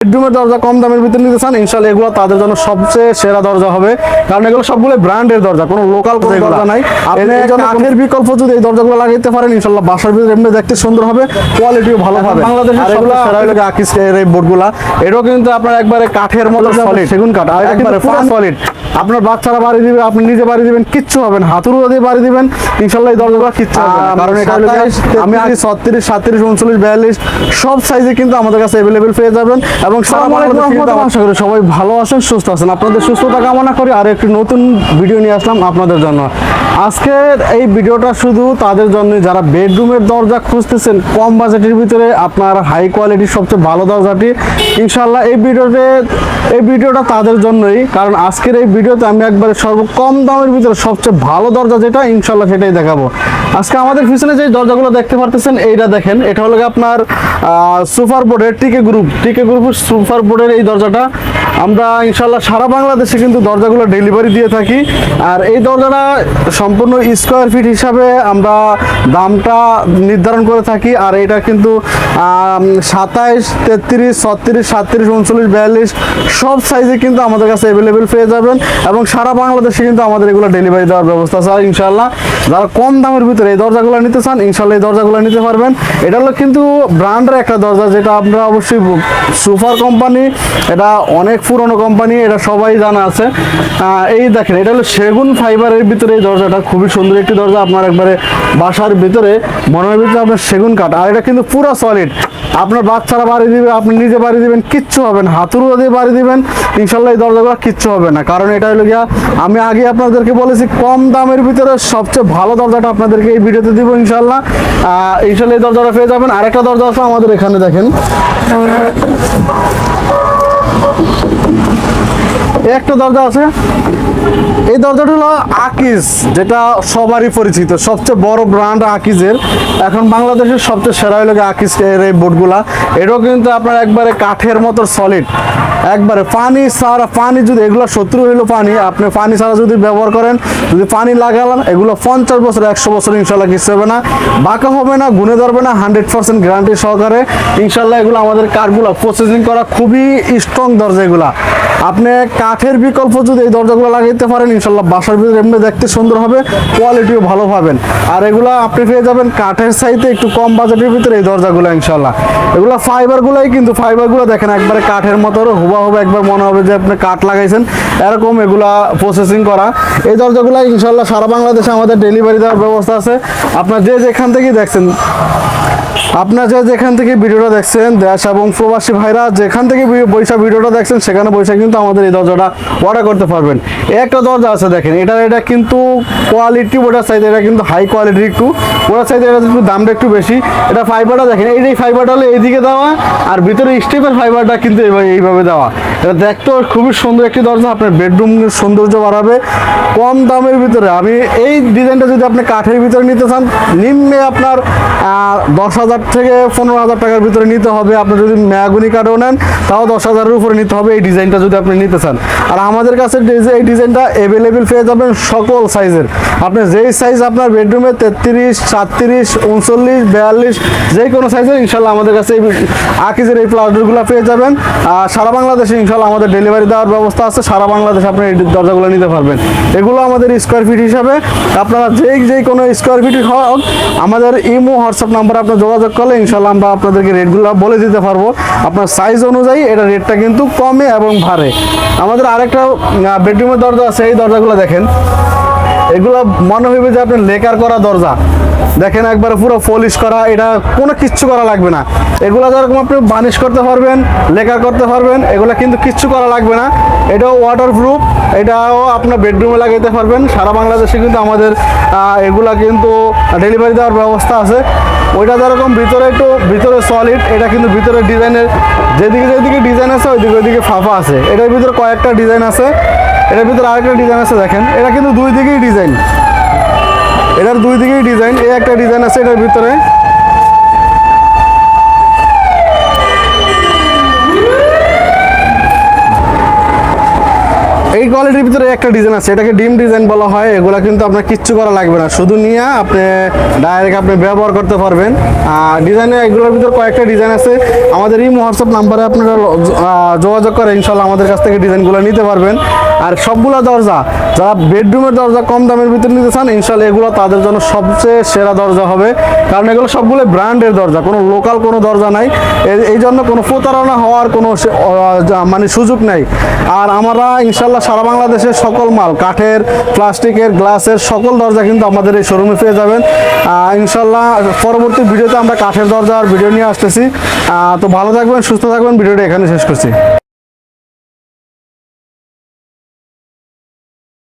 বেডরুমের দরজা কম দামের ভিতরে নিতে চান, ইনশাআল্লাহ এগুলো তাদের জন্য সবচেয়ে সেরা দরজা হবে, কারণ এগুলো সবগুলো ব্র্যান্ডের দরজা, কোনো লোকাল কোনো দরজা নাই। আপনি কাঠের বিকল্প যদি এই দরজাগুলো লাগাইতে পারেন, ইনশাআল্লাহ বাসার ভিতরে এমনি দেখতে সুন্দর হবে, কোয়ালিটিও ভালো হবে। বাংলাদেশের এগুলো সেরা হলো আকিজের এই বোর্ডগুলা, এটাও কিন্তু আপনার একবারে কাঠের মতো সলিড, সেগুন কাঠ, আর একবারে ফুল সলিড। আপনার বাচ্চারা বাড়ি দিবে, আপনি নিজে বাড়ি দিবেন, কিচ্ছু হবে না, হাতুড়ো দিয়ে বাড়ি দিবেন, ইনশাআল্লাহ এই দরজাগুলো কিচ্ছু হবে না। কারণ এটা হলো আমি 36, 37, 39, 42 সব সাইজে কিন্তু আমাদের কাছে अवेलेबल পেয়ে যাবেন। এবং আশা করি সবাই ভালো আছেন, সুস্থ আছেন। আপনাদের সুস্থতা কামনা করি। আর একটি নতুন ভিডিও নিয়ে আসলাম আপনাদের জন্য। আজকের এই ভিডিওটা শুধু তাদের জন্য যারা বেডরুমের দরজা খুঁজতেছেন কম বাজেটের ভিতরে, আপনার হাই কোয়ালিটির সবচেয়ে ভালো দরজাটি, ইনশাআল্লাহ এই ভিডিওটা তাদের জন্যই। কারণ আজকের এই ভিডিওতে আমি একবারে কম দামের ভিতরে সবচেয়ে ভালো দরজা যেটা, ইনশাআল্লাহ সেটাই দেখাবো। আজকে আমাদের পিছনে যে দরজাগুলো দেখতে পারতেছেন, এইটা দেখেন, এটা হলো আপনার সুপার বোর্ডের টিকে গ্রুপের সুপার বোর্ডের এই দরজাটা আমরা ইনশাআল্লাহ সারা বাংলাদেশে কিন্তু দরজাগুলো ডেলিভারি দিয়ে থাকি। আর এই দরজাটা সম্পূর্ণ স্কোয়ার ফিট হিসাবে আমরা দামটা নির্ধারণ করে থাকি। আর এটা কিন্তু 27, 33, 36, 37, 39, 42 সব সাইজে কিন্তু আমাদের কাছে अवेलेबल পেয়ে যাবেন। এবং সারা বাংলাদেশে কিন্তু আমাদের এগুলো ডেলিভারি দেওয়ার ব্যবস্থা আছে। ইনশাআল্লাহ যারা কম দামের ভিতরে এই দরজাগুলো নিতে চান, ইনশাআল্লাহ এই দরজাগুলো নিতে পারবেন। এটা হলো কিন্তু ব্র্যান্ডের একটা দরজা, যেটা আমরা অবশ্যই সুপার কোম্পানি, এটা অনেক পুরনো কোম্পানি, এটা সবাই জানা আছে। এই দেখেন, এটা হলো সেগুন ফাইবারের ভিতরে এই দরজাটা, খুবই সুন্দর একটি দরজা। আপনার একবারে বাসার ভিতরে মনের ভিতরে আপনার সেগুন কাঠ, আর এটা কিন্তু পুরো সলিড। আপনার বাচ্চারা বাড়ি দিবে, আপনি নিজে বাড়ি দিবেন, কিচ্ছু হবে না, হাতুড়ো দিয়ে বাড়ি দিবেন, ইনশাআল্লাহ এই দরজাগুলো কিচ্ছু হবে না। কারণ এটা হলো গিয়া, আমি আগে আপনাদেরকে বলেছি কম দামের ভিতরে সবচেয়ে ভালো দরজাটা আপনাদেরকে এই ভিডিওতে দিব ইনশাআল্লাহ। ইনশাআল্লাহ এই দরজাটা পেয়ে যাবেন। আরেকটা দরজা আছে আমাদের এখানে, দেখেন একটা দরজা আছে। এই দরজাটা হলো আকিজ, যেটা সবারই পরিচিত, সবচেয়ে বড় ব্র্যান্ড আকিজের। এখন বাংলাদেশের সবচেয়ে সেরা হলো আকিজের এই বোর্ডগুলা। এটাও কিন্তু আপনার একবারে কাঠের মতো সলিড, একবারে পানি ছাড়া, পানি যদি এগুলো শত্রু হইলো পানি, আপনি পানি ছাড়া যদি ব্যবহার করেন, যদি পানি লাগালাম, এগুলো 50 বছর 100 বছর ইনশাআল্লাহ কিছু হবে না, বাঁকা হবে না, গুনে ধরবে না, 100% গ্যারান্টি সহকারে ইনশাআল্লাহ। এগুলো আমাদের কাঠগুলো প্রসেসিং করা খুবই স্ট্রং দরজা। এগুলা আপনি কাঠের বিকল্প যদি এই দরজাগুলো লাগাইতে পারেন, ইনশাআল্লাহ বাসার ভিতরে এমনি দেখতে সুন্দর হবে, কোয়ালিটিও ভালো পাবেন। আর এগুলা আপনি পেয়ে যাবেন কাঠের চাইতে একটু কম বাজেটের ভিতরে এই দরজাগুলো ইনশাআল্লাহ। এগুলো ফাইবারগুলাই, কিন্তু ফাইবারগুলো দেখেন একবারে কাঠের মতো হুবাহুব, একবার মনে হবে যে আপনি কাঠ লাগাইছেন এরকম এগুলা প্রসেসিং করা। এই দরজাগুলো ইনশাআল্লাহ সারা বাংলাদেশে আমাদের ডেলিভারি দেওয়ার ব্যবস্থা আছে। আপনার যেখান থেকেই দেখছেন, আপনার যেখান থেকে ভিডিওটা দেখছেন, দেশ এবং প্রবাসী ভাইরা যেখান থেকে বৈশা ভিডিওটা দেখছেন, সেখানে বৈশা কিন্তু আমাদের এই দরজাটা অর্ডার করতে পারবেন। একটা দরজা আছে দেখেন, এটা কিন্তু কোয়ালিটি ওটার চাইতে এটা কিন্তু হাই কোয়ালিটির, একটু ওটার চাইতে এটা একটু দামটা একটু বেশি। এটা ফাইবারটা দেখেন, এই ফাইবারটা হলো এইদিকে দেওয়া, আর ভিতরে স্টেপের ফাইবারটা কিন্তু এইভাবে দেওয়া। এটা দেখতেও খুবই সুন্দর একটি দরজা, আপনার বেডরুম সৌন্দর্য বাড়াবে কম দামের ভিতরে। আমি এই ডিজাইনটা যদি আপনি কাঠের ভিতরে নিতে চান, নিম্নে আপনার 10,000 থেকে 15,000 টাকার ভিতরে নিতে হবে। আপনি যদি মেহগনি কাঠও নেন, তাও 10,000-এর উপরে নিতে হবে এই ডিজাইনটা যদি আপনি নিতে চান। আর আমাদের কাছে এই ডিজাইনটা अवेलेबल পেয়ে যাবেন সকল সাইজের। আপনি যেই সাইজ আপনার বেডরুমে 33, 37, 39, 42 যে কোনো সাইজের ইনশাআল্লাহ আমাদের কাছে আকিজের এই প্লাস্টারগুলো পেয়ে যাবেন। আর সারা বাংলাদেশে ইনশাআল্লাহ আমাদের ডেলিভারি দেওয়ার ব্যবস্থা আছে। সারা বাংলাদেশে আপনি এই দরজাগুলো নিতে পারবেন। এগুলো আমাদের স্কোয়ার ফিট হিসাবে, আপনারা যেই কোনো স্কোয়ার ফিট হোক, আমাদের ইমো হোয়াটসঅ্যাপ নাম্বার আপনি যোগাযোগ করলে ইনশাআল্লাহ আমরা আপনাদেরকে রেটগুলো বলে দিতে পারবো। আপনার সাইজ অনুযায়ী এটা রেটটা কিন্তু কমে এবং ভারে। আমাদের আরেকটা বেডরুমের দরজা আছে, এই দরজাগুলো দেখেন, এগুলো মনে হইবে যে আপনার লেকার করা দরজা। দেখেন একবারে পুরো পলিশ করা, এটা কোনো কিচ্ছু করা লাগবে না। এগুলো যেরকম আপনি বানিশ করতে পারবেন, লেকার করতে পারবেন, এগুলো কিন্তু কিচ্ছু করা লাগবে না। এটাও ওয়াটারপ্রুফ, এটাও আপনার বেডরুমে লাগাইতে পারবেন। সারা বাংলাদেশে কিন্তু আমাদের এগুলা কিন্তু ডেলিভারি দেওয়ার ব্যবস্থা আছে। ওইটা যেরকম ভিতরে সলিড, এটা কিন্তু ভিতরে ডিজাইনের যেদিকে ডিজাইন আছে ওইদিকে ফাঁপা আছে। এটার ভিতরে কয়েকটা ডিজাইন আছে, এটার ভিতরে আরেকটা ডিজাইন আছে দেখেন, এটা কিন্তু দুই দিকেই ডিজাইন, এটার দুই দিকেই ডিজাইন। এই একটা ডিজাইন আছে এটার ভিতরে, এই কোয়ালিটির ভিতরে একটা ডিজাইন আছে, এটাকে ডিম ডিজাইন বলা হয়। এগুলা কিন্তু আপনার কিচ্ছু করা লাগবে না, শুধু নিয়ে আপনি ডাইরেক্ট আপনি ব্যবহার করতে পারবেন। ডিজাইনে এগুলোর ভিতরে কয়েকটা ডিজাইন আছে। আমাদের এই হোয়াটসঅ্যাপ নাম্বারে আপনারা যোগাযোগ করে ইনশাল্লাহ আমাদের কাছ থেকে ডিজাইনগুলো নিতে পারবেন। আর সবগুলা দরজা, যারা বেডরুমের দরজা কম দামের ভিতরে নিতে চান, ইনশাল্লাহ এগুলো তাদের জন্য সবচেয়ে সেরা দরজা হবে, কারণ এগুলো সবগুলো ব্র্যান্ডের দরজা, কোনো লোকাল কোনো দরজা নাই। এই জন্য কোনো প্রতারণা হওয়ার কোনো মানে সুযোগ নাই। আর আমরা ইনশাল্লাহ সারা বাংলাদেশের সকল মাল, কাঠের, প্লাস্টিকের, গ্লাসের সকল দরজা কিন্তু আমাদের এই শোরুমে পেয়ে যাবেন। ইনশাল্লাহ পরবর্তী ভিডিওতে আমরা কাঠের দরজার ভিডিও নিয়ে আসতেছি। তো ভালো থাকবেন, সুস্থ থাকবেন, ভিডিওটা এখানে শেষ করছি।